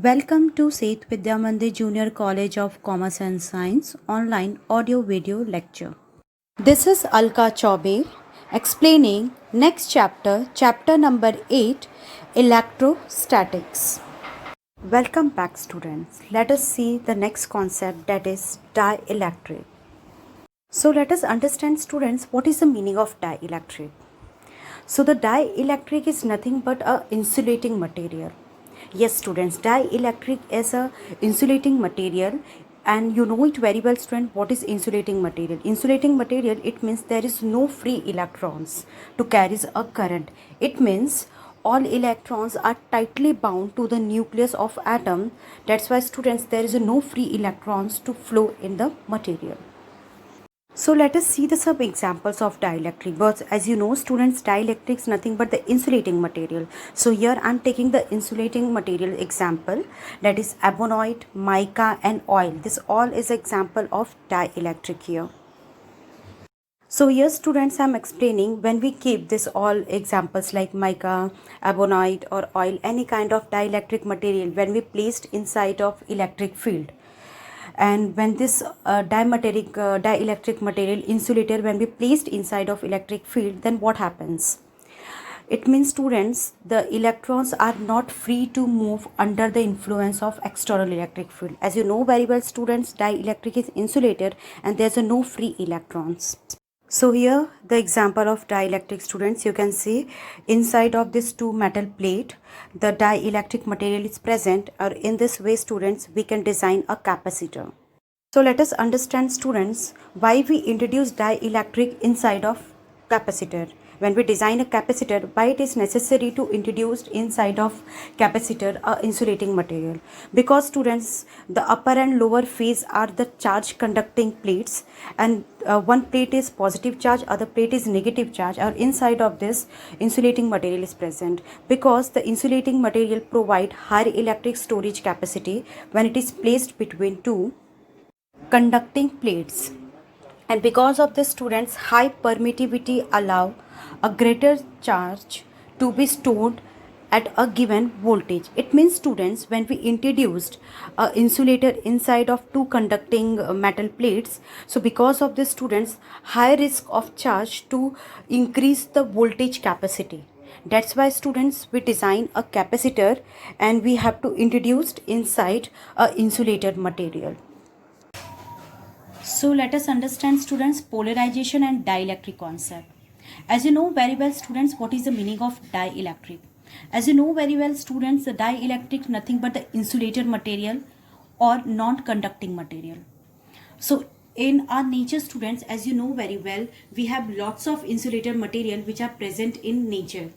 Welcome to Seth Vidya Mandir Junior College of Commerce and Science online audio video lecture. This is Alka Chaube explaining next chapter, chapter number 8, Electrostatics. Welcome back students. Let us see the next concept, that is dielectric. So let us understand students what is the meaning of dielectric. So the dielectric is nothing but a insulating material. Yes students, dielectric is a insulating material, and you know it very well student what is insulating material. Insulating material, it means there is no free electrons to carry a current. It means all electrons are tightly bound to the nucleus of atom. That's why students, there is no free electrons to flow in the material. So let us see the sub examples of dielectric. But as you know students, dielectric is nothing but the insulating material. So here I am taking the insulating material example, that is ebonite, mica and oil. This all is example of dielectric here. So here students, I am explaining when we keep this all examples like mica, ebonite or oil, any kind of dielectric material, when we placed inside of electric field, and when this dielectric material insulator, when we placed inside of electric field, then what happens? It means students, the electrons are not free to move under the influence of external electric field. As you know very well students, dielectric is insulated and there's no free electrons. So here the example of dielectric students, you can see inside of this two metal plate the dielectric material is present, or in this way students we can design a capacitor. So let us understand students why we introduce dielectric inside of capacitor. When we design a capacitor, why it is necessary to introduce inside of capacitor a insulating material? Because students, the upper and lower phase are the charge conducting plates, and one plate is positive charge, other plate is negative charge, or inside of this insulating material is present, because the insulating material provide higher electric storage capacity when it is placed between two conducting plates. And because of this students, high permittivity allow a greater charge to be stored at a given voltage. It means students, when we introduced a insulator inside of two conducting metal plates, so because of this students, high risk of charge to increase the voltage capacity. That's why students, we design a capacitor and we have to introduce inside a insulated material. So let us understand students polarization and dielectric concept. As you know very well students, what is the meaning of dielectric? As you know very well students, the dielectric nothing but the insulator material or non-conducting material. So in our nature students, as you know very well, we have lots of insulator material which are present in nature.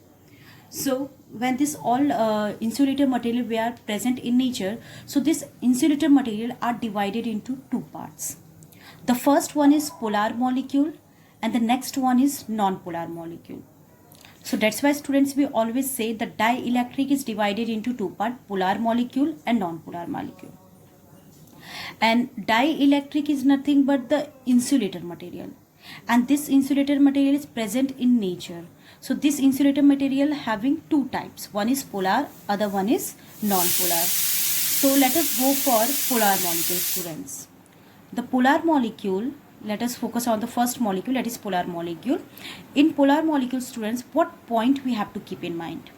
So when this all insulator material we are present in nature, so this insulator material are divided into two parts. The first one is polar molecule and the next one is non-polar molecule. So that's why students, we always say the dielectric is divided into two parts, polar molecule and non-polar molecule. And dielectric is nothing but the insulator material, and this insulator material is present in nature. So this insulator material having two types, one is polar, other one is non-polar. So let us go for polar molecule students. The polar molecule, let us focus on the first molecule, that is polar molecule. In polar molecule students, what point we have to keep in mind?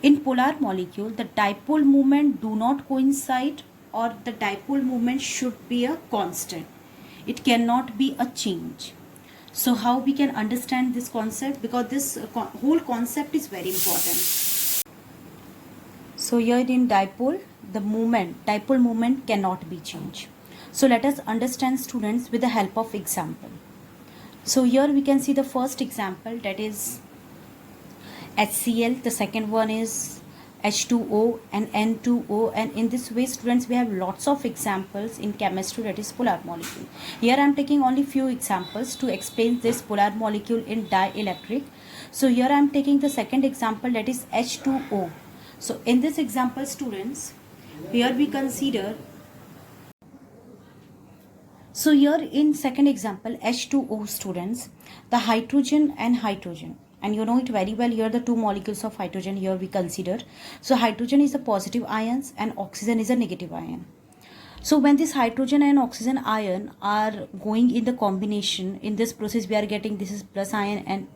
In polar molecule, the dipole moment do not coincide, or the dipole moment should be a constant. It cannot be a change. So how we can understand this concept? Because this whole concept is very important. So here in dipole, the dipole moment cannot be changed. So let us understand students with the help of example. So here we can see the first example, that is HCl, the second one is H2O and N2O, and in this way students, we have lots of examples in chemistry, that is polar molecule. Here I am taking only few examples to explain this polar molecule in dielectric. So here I am taking the second example, that is H2O. So in this example students, here we consider, so here in second example H2O students, the hydrogen and hydrogen, and you know it very well. Here the two molecules of hydrogen here we consider. So hydrogen is a positive ions and oxygen is a negative ion. So when this hydrogen and oxygen ion are going in the combination, in this process we are getting this is plus ion and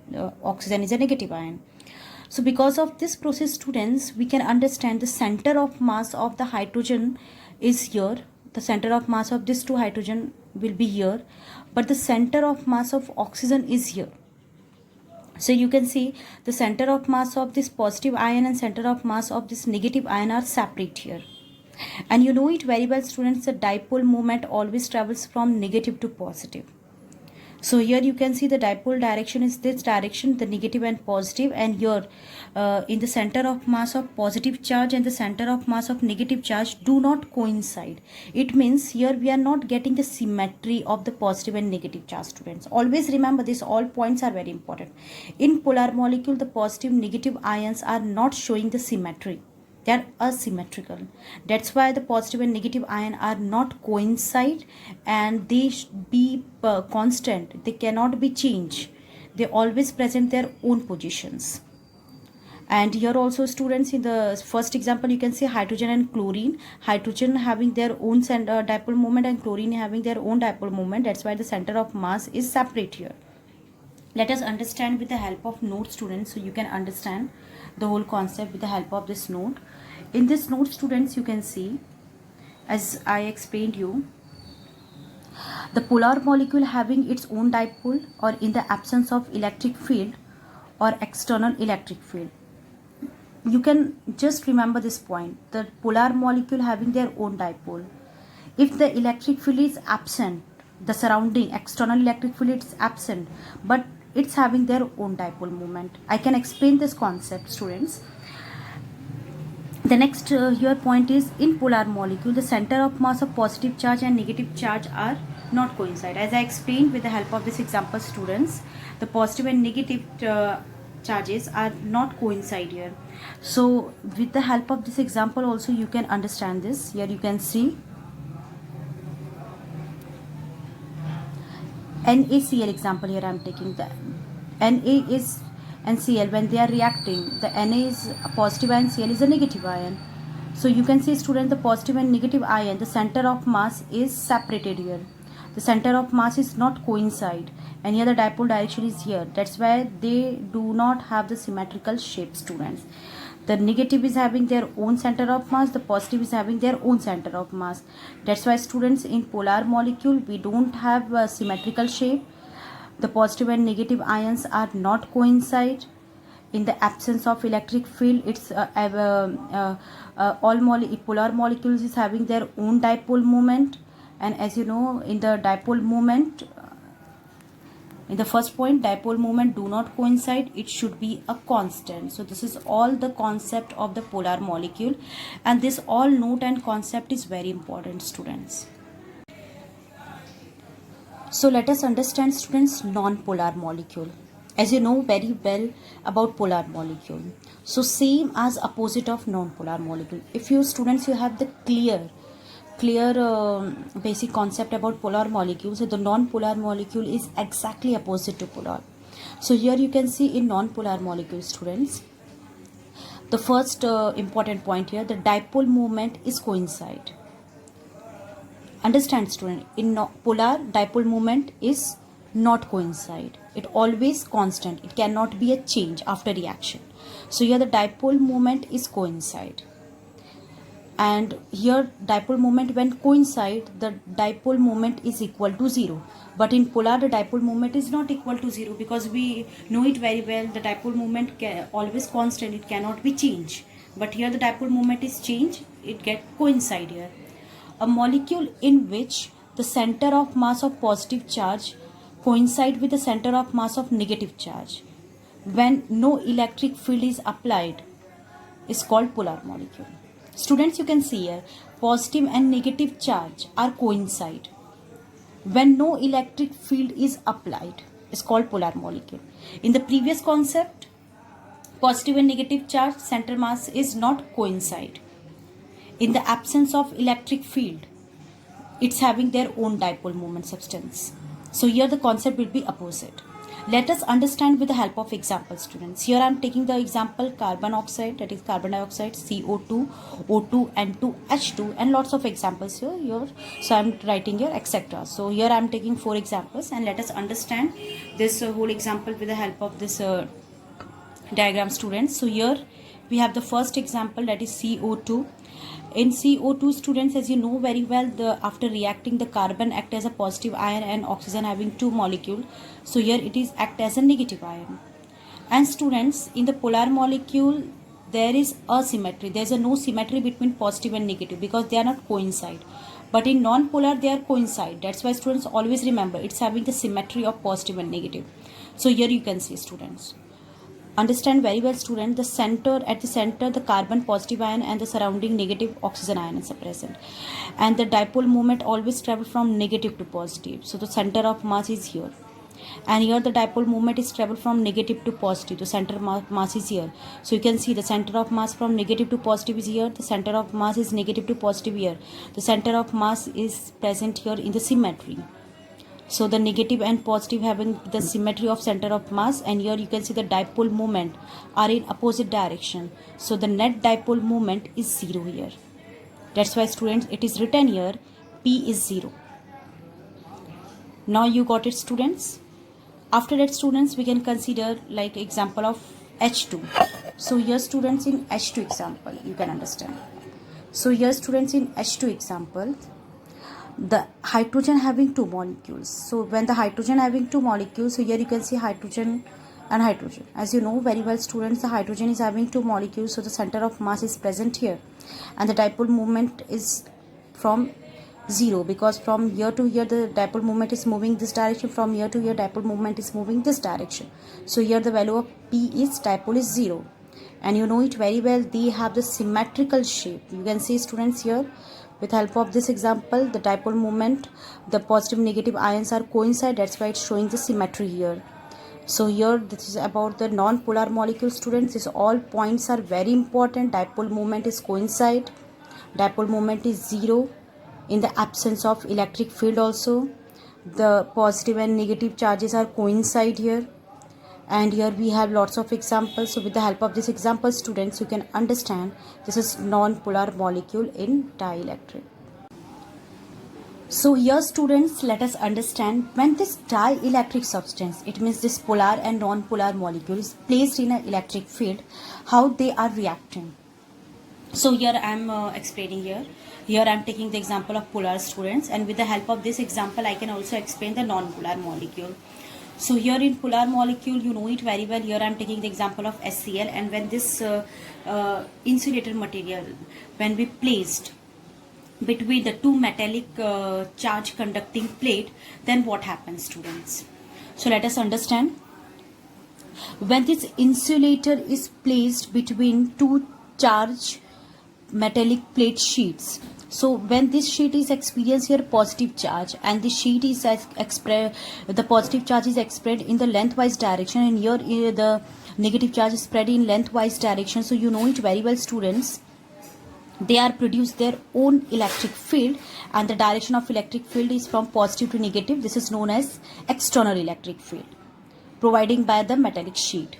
oxygen is a negative ion. So because of this process, students, we can understand the center of mass of the hydrogen is here. The center of mass of this two hydrogen will be here, but the center of mass of oxygen is here. So you can see the center of mass of this positive ion and center of mass of this negative ion are separate here. And you know it very well, students, the dipole moment always travels from negative to positive. So here you can see the dipole direction is this direction, the negative and positive, and here in the center of mass of positive charge and the center of mass of negative charge do not coincide. It means here we are not getting the symmetry of the positive and negative charge, students. Always remember this, all points are very important. In polar molecule, the positive negative ions are not showing the symmetry. They are asymmetrical. That's why the positive and negative ion are not coincide, and they be constant. They cannot be changed. They always present their own positions. And here also, students, in the first example you can see hydrogen and chlorine. Hydrogen having their own dipole moment and chlorine having their own dipole moment. That's why the center of mass is separate here. Let us understand with the help of note, students, so you can understand the whole concept with the help of this note. In this note, students, you can see, as I explained you, the polar molecule having its own dipole or in the absence of electric field or external electric field. You can just remember this point, the polar molecule having their own dipole. If the electric field is absent, the surrounding external electric field is absent, but it's having their own dipole moment. I can explain this concept, students. The next here point is, in polar molecule, the center of mass of positive charge and negative charge are not coincide. As I explained with the help of this example, students, the positive and negative charges are not coincide here. So with the help of this example also you can understand this. Here you can see NaCl example. Here I am taking the Na is and Cl, when they are reacting, the Na is a positive ion, Cl is a negative ion. So you can see, student, the positive and negative ion, the center of mass is separated here. The center of mass is not coincide, and here the dipole direction is here. That's why they do not have the symmetrical shape, students. The negative is having their own center of mass, the positive is having their own center of mass. That's why, students, in polar molecule we don't have a symmetrical shape. The positive and negative ions are not coincide. In the absence of electric field, it's polar molecules is having their own dipole moment. And as you know, in the dipole moment, in the first point, dipole moment do not coincide. It should be a constant. So this is all the concept of the polar molecule, and this all note and concept is very important, students. So let us understand, students, non-polar molecule. As you know very well about polar molecule, so same as opposite of non-polar molecule. If you students, you have the clear basic concept about polar molecules, so the non-polar molecule is exactly opposite to polar. So here you can see in non-polar molecules, students, the first important point here, the dipole moment is coincide. Understand, student, in polar, dipole moment is not coincide. It always constant. It cannot be a change after reaction. So here the dipole moment is coincide. And here dipole moment when coincide, the dipole moment is equal to 0. But in polar, the dipole moment is not equal to 0, because we know it very well, the dipole moment always constant. It cannot be changed. But here the dipole moment is changed. It get coincide here. A molecule in which the center of mass of positive charge coincide with the center of mass of negative charge when no electric field is applied is called polar molecule. Students, you can see here, positive and negative charge are coincide when no electric field is applied is called polar molecule. In the previous concept, positive and negative charge center mass is not coincide. In the absence of electric field, it's having their own dipole moment substance. So here the concept will be opposite. Let us understand with the help of example, students. Here I am taking the example carbon oxide, that is carbon dioxide, CO2, O2, N2, H2, and lots of examples here. So I am writing here, etc. So here I am taking 4 examples, and let us understand this whole example with the help of this diagram, students. So here we have the first example, that is CO2. In CO2, students, as you know very well, after reacting, the carbon act as a positive ion and oxygen having 2 molecules. So here it is act as a negative ion. And students, in the polar molecule, there is asymmetry. There is no symmetry between positive and negative because they are not coincide. But in non-polar, they are coincide. That's why students always remember it's having the symmetry of positive and negative. So here you can see, students. Understand very well, student, at the center the carbon positive ion and the surrounding negative oxygen ions are present, and the dipole moment always travel from negative to positive. So the center of mass is here, and here the dipole moment is travel from negative to positive. The center mass is here, so you can see the center of mass from negative to positive is here, the center of mass is negative to positive here, the center of mass is present here in the symmetry. So the negative and positive having the symmetry of center of mass, and here you can see the dipole moment are in opposite direction. So the net dipole moment is 0 here. That's why, students, it is written here P is 0. Now you got it, students. After that, students, we can consider like example of H2. So here, students, in H2 example you can understand. So here, students, in H2 example, the hydrogen having 2 molecules. So when the hydrogen having 2 molecules, so here you can see hydrogen and hydrogen. As you know very well, students, the hydrogen is having 2 molecules, so the center of mass is present here, and the dipole moment is from 0 because from here to here the dipole moment is moving this direction, from here to here dipole moment is moving this direction. So here the value of P is dipole is 0, and you know it very well, they have the symmetrical shape. You can see, students, here with help of this example, the dipole moment, the positive negative ions are coincide. That's why it's showing the symmetry here. So here this is about the non-polar molecule, students. These all points are very important. Dipole moment is coincide, dipole moment is 0 in the absence of electric field also. The positive and negative charges are coincide here. And here we have lots of examples. So with the help of this example, students, you can understand this is non-polar molecule in dielectric. So here, students, let us understand when this dielectric substance, it means this polar and non-polar molecule, is placed in an electric field, how they are reacting. So here I am explaining here. Here I am taking the example of polar, students, and with the help of this example I can also explain the non-polar molecule. So here in polar molecule, you know it very well. Here I am taking the example of HCl, and when this insulator material, when we placed between the two metallic charge conducting plate, then what happens, students? So let us understand. When this insulator is placed between two charge metallic plate sheets, so when this sheet is experience here positive charge, and the sheet is the positive charge is spread in the lengthwise direction, and here the negative charge is spread in lengthwise direction. So you know it very well, students, they are produce their own electric field, and the direction of electric field is from positive to negative. This is known as external electric field providing by the metallic sheet.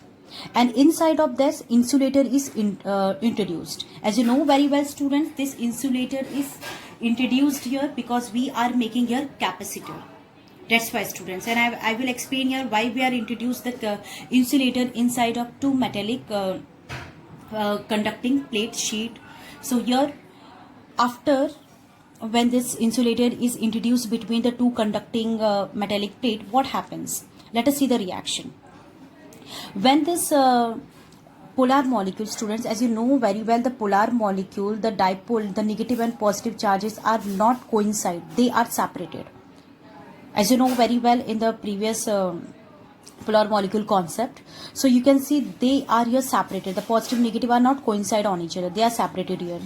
And inside of this insulator is introduced. As you know very well, students, this insulator is introduced here because we are making here capacitor. That's why, students, and I will explain here why we are introduced the insulator inside of two metallic conducting plate sheet. So here, after when this insulator is introduced between the two conducting metallic plate, what happens? Let us see the reaction. When this polar molecule, students, as you know very well, the polar molecule, the dipole, the negative and positive charges are not coincide, they are separated. As you know very well in the previous polar molecule concept, so you can see they are here separated. The positive negative are not coincide on each other, they are separated here.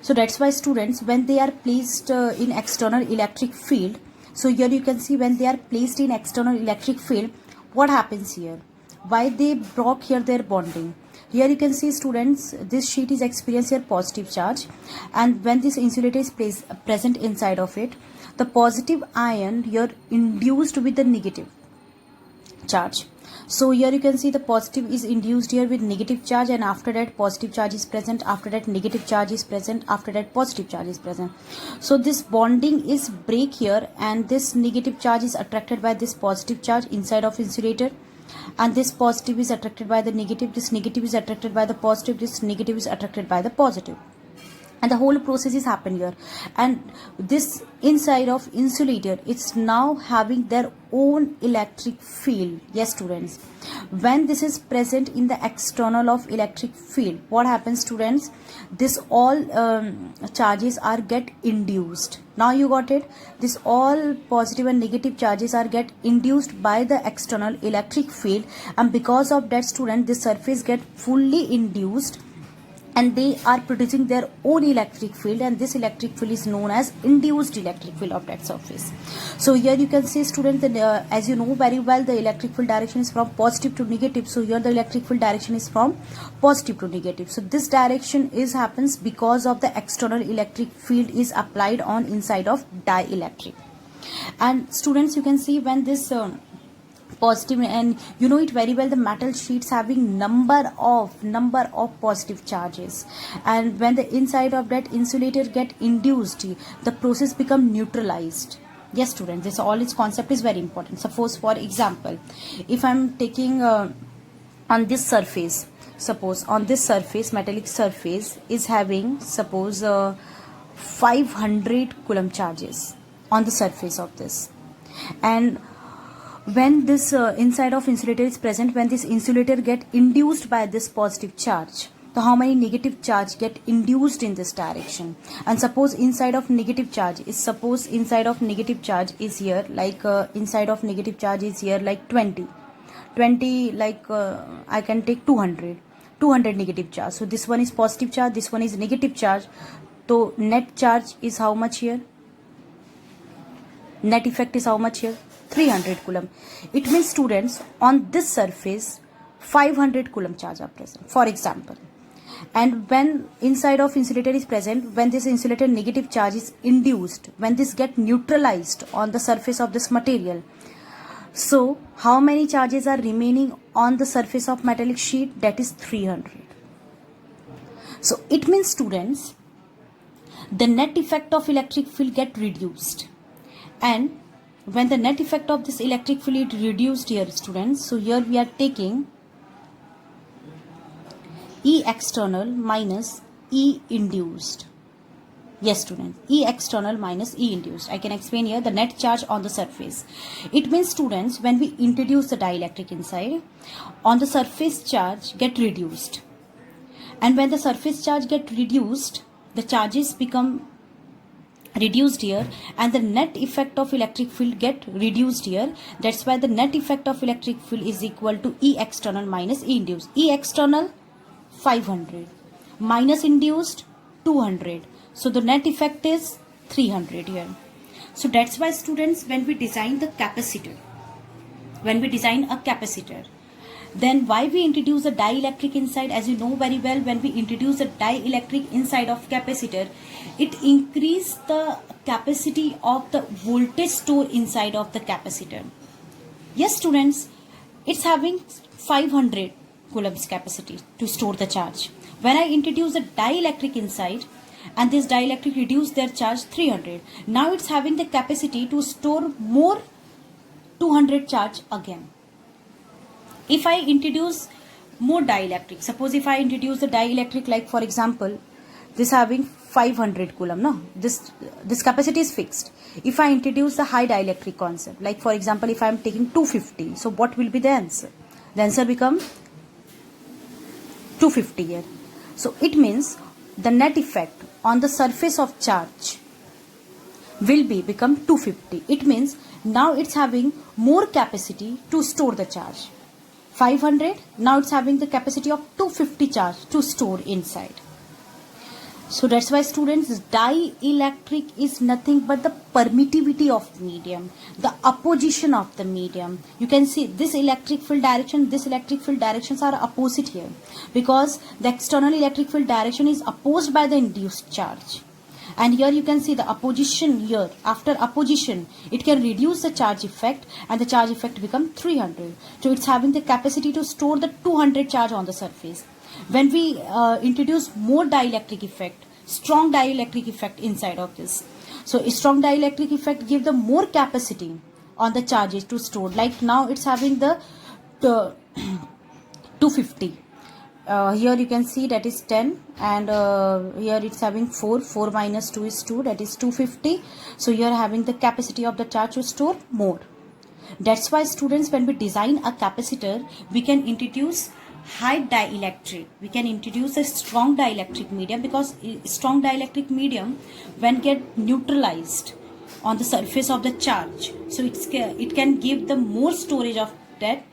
So that's why, students, when they are placed in external electric field, so here you can see when they are placed in external electric field, what happens here? Why they broke here their bonding? Here you can see, students, this sheet is experience here positive charge, and when this insulator is present inside of it, the positive ion here induced with the negative. charge. So here you can see the positive is induced here with negative charge, and after that positive charge is present, after that negative charge is present, after that positive charge is present. So this bonding is break here, and this negative charge is attracted by this positive charge inside of insulator, and this positive is attracted by the negative, this negative is attracted by the positive, this negative is attracted by the positive, and the whole process is happen here. And this inside of insulator, it's now having their own electric field. Yes students, when this is present in the external of electric field, what happens students, this all charges are get induced. Now you got it, this all positive and negative charges are get induced by the external electric field, and because of that student, this surface get fully induced, and they are producing their own electric field, and this electric field is known as induced electric field of that surface. So here you can see students that as you know very well, the electric field direction is from positive to negative. So here the electric field direction is from positive to negative. So this direction is happens because of the external electric field is applied on inside of dielectric. And students, you can see when this positive, and you know it very well, the metal sheets having number of positive charges, and when the inside of that insulator get induced, the process become neutralized. Yes students, this all its concept is very important. Suppose for example, if I'm taking on this surface, suppose on this surface, metallic surface is having suppose 500 coulomb charges on the surface of this, and when this inside of insulator is present, when this insulator get induced by this positive charge, so how many negative charge get induced in this direction? And suppose inside of negative charge is, suppose inside of negative charge is here like inside of negative charge is here like 20 like I can take 200 negative charge. So this one is positive charge, this one is negative charge, so net charge is how much here, net effect is how much here, 300 coulomb. It means students, on this surface 500 coulomb charge are present for example, and when inside of insulator is present, when this insulator negative charge is induced, when this get neutralized on the surface of this material, so how many charges are remaining on the surface of metallic sheet? That is 300. So it means students, the net effect of electric field get reduced, and when the net effect of this electric field reduced here students, so here we are taking E external minus E induced. Yes students, E external minus E induced. I can explain here the net charge on the surface. It means students, when we introduce the dielectric inside, on the surface charge get reduced, and when the surface charge get reduced, the charges become reduced here, and the net effect of electric field get reduced here. That's why the net effect of electric field is equal to E external minus E induced. E external 500 minus induced 200, so the net effect is 300 here. So that's why students, when we design the capacitor, when we design a capacitor, then why we introduce a dielectric inside? As you know very well, when we introduce a dielectric inside of capacitor, it increase the capacity of the voltage store inside of the capacitor. Yes students, it's having 500 coulombs capacity to store the charge. When I introduce a dielectric inside, and this dielectric reduce their charge 300, now it's having the capacity to store more 200 charge again. If I introduce more dielectric, suppose if I introduce the dielectric, like for example, this having 500 coulomb, no, this capacity is fixed. If I introduce the high dielectric concept, like for example, if I am taking 250, so what will be the answer? The answer become 250 here. So it means the net effect on the surface of charge will be become 250. It means now it's having more capacity to store the charge. 500, now it's having the capacity of 250 charge to store inside. So that's why students, dielectric is nothing but the permittivity of medium, the opposition of the medium. You can see this electric field direction, this electric field directions are opposite here, because the external electric field direction is opposed by the induced charge, And here you can see the opposition here. After opposition, it can reduce the charge effect and the charge effect become 300. So it's having the capacity to store the 200 charge on the surface. When we introduce more dielectric effect, strong dielectric effect inside of this. So a strong dielectric effect give the more capacity on the charges to store. Like now it's having the 250. Here you can see that is 10, and here it's having 4 minus 2 is 2, that is 250. So you are having the capacity of the charge to store more. That's why students, when we design a capacitor, we can introduce high dielectric, we can introduce a strong dielectric medium, because strong dielectric medium when get neutralized on the surface of the charge, so it can give the more storage of that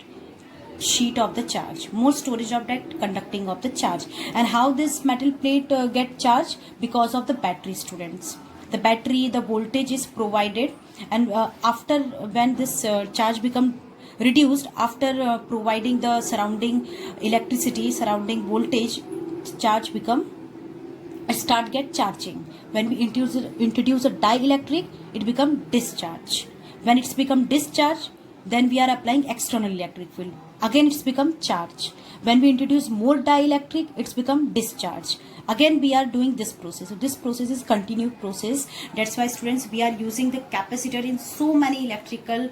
sheet of the charge, more storage of that conducting of the charge. And how this metal plate get charged? Because of the battery, students. The battery, the voltage is provided, and after when this charge become reduced, after providing the surrounding electricity, surrounding voltage, charge become start get charging. When we introduce a dielectric, it become discharge. When it's become discharge, then we are applying external electric field, again it's become charge. When we introduce more dielectric, it's become discharge. Again we are doing this process. So this process is continued process. That's why, students, we are using the capacitor in so many electrical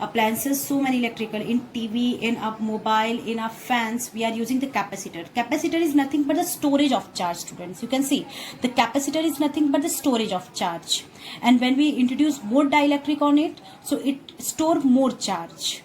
appliances, so many electrical, in TV, in a mobile, in our fans, we are using the capacitor. Capacitor is nothing but the storage of charge, students. You can see the capacitor is nothing but the storage of charge. And when we introduce more dielectric on it, so it store more charge,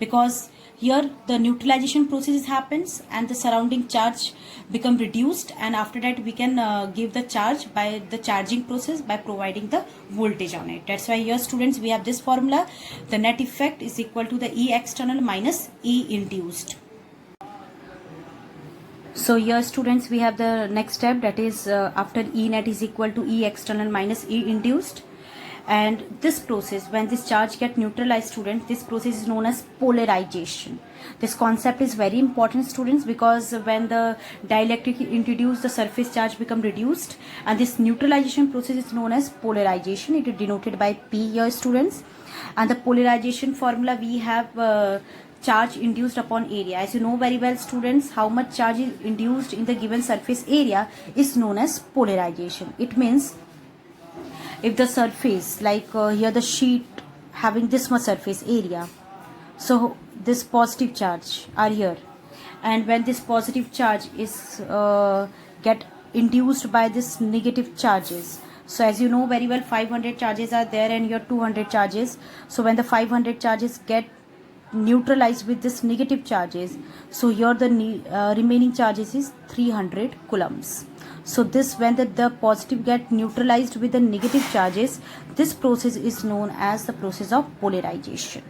because here the neutralization process happens and the surrounding charge become reduced, and after that we can give the charge by the charging process by providing the voltage on it. That's why here, students, we have this formula. The net effect is equal to the E external minus E induced. So here, students, we have the next step, that is after E net is equal to E external minus E induced. And this process, when this charge get neutralized, students, this process is known as polarization. This concept is very important, students, because when the dielectric introduced, the surface charge become reduced, and this neutralization process is known as polarization. It is denoted by P here, students. And the polarization formula, we have charge induced upon area. As you know very well, students, how much charge is induced in the given surface area is known as polarization. It means if the surface, like here the sheet having this much surface area, so this positive charge are here, and when this positive charge is get induced by this negative charges, so as you know very well, 500 charges are there and here 200 charges. So when the 500 charges get neutralized with this negative charges, so here the remaining charges is 300 coulombs. So this, when the positive get neutralized with the negative charges, this process is known as the process of polarization.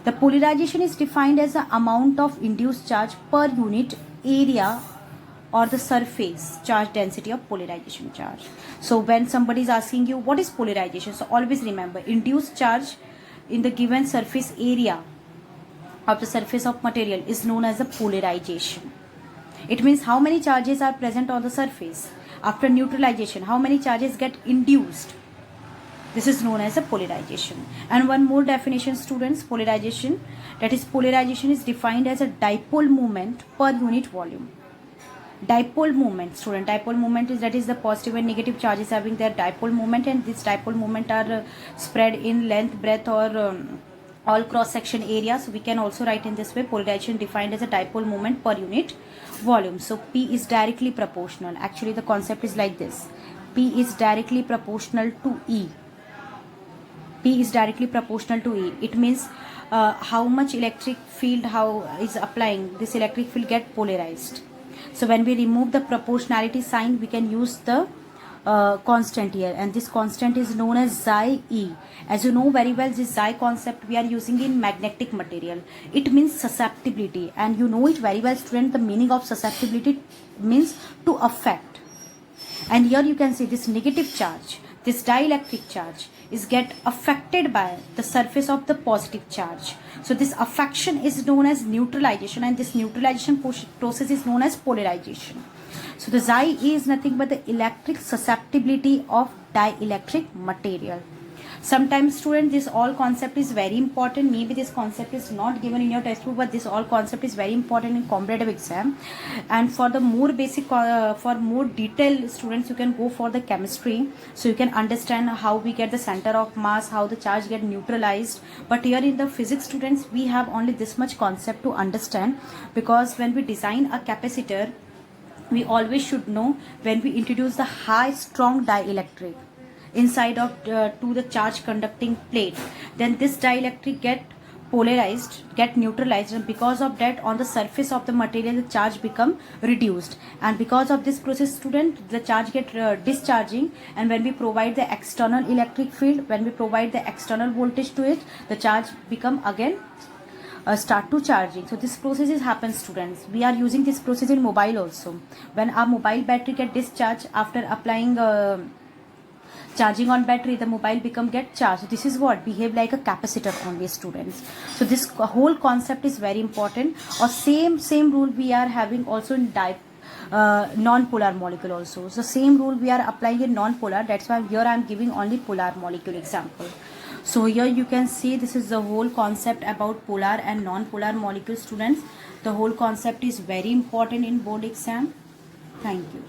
The polarization is defined as the amount of induced charge per unit area or the surface charge density of polarization charge. So when somebody is asking you what is polarization, so always remember, induced charge in the given surface area of the surface of material is known as the polarization. It means how many charges are present on the surface. After neutralization, how many charges get induced. This is known as a polarization. And one more definition, students, polarization. That is, polarization is defined as a dipole moment per unit volume. Dipole moment, student, dipole moment is, that is the positive and negative charges having their dipole moment, and this dipole moment are spread in length, breadth, or all cross section area. So we can also write in this way, polarization defined as a dipole moment per unit volume. So P is directly proportional. Actually the concept is like this: P is directly proportional to E. P is directly proportional to E. It means how much electric field is applying, this electric field get polarized. So when we remove the proportionality sign, we can use the constant here, and this constant is known as xi E. As you know very well, this xi concept we are using in magnetic material. It means susceptibility, and you know it very well, student. The meaning of susceptibility means to affect. And here you can see this negative charge, this dielectric charge is get affected by the surface of the positive charge. So this affection is known as neutralization, and this neutralization process is known as polarization. So the Xi is nothing but the electric susceptibility of dielectric material. Sometimes students, this all concept is very important. Maybe this concept is not given in your textbook, but this all concept is very important in competitive exam. And for the more basic, for more detailed students, you can go for the chemistry, so you can understand how we get the center of mass, how the charge get neutralized. But here in the physics students, we have only this much concept to understand, because when we design a capacitor, we always should know, when we introduce the high strong dielectric inside of to the charge conducting plate, then this dielectric get polarized, get neutralized, and because of that, on the surface of the material, the charge become reduced, and because of this process student, the charge get discharging, and when we provide the external electric field, when we provide the external voltage to it, the charge become again start to charging. So this process is happens students. We are using this process in mobile also. When our mobile battery get discharged after applying charging on battery, the mobile become get charged. So this is what behave like a capacitor only students. So this whole concept is very important. Or same rule we are having also in non-polar molecule also. So same rule we are applying in non-polar. That's why here I am giving only polar molecule example. So here you can see this is the whole concept about polar and non-polar molecule students. The whole concept is very important in board exam. Thank you.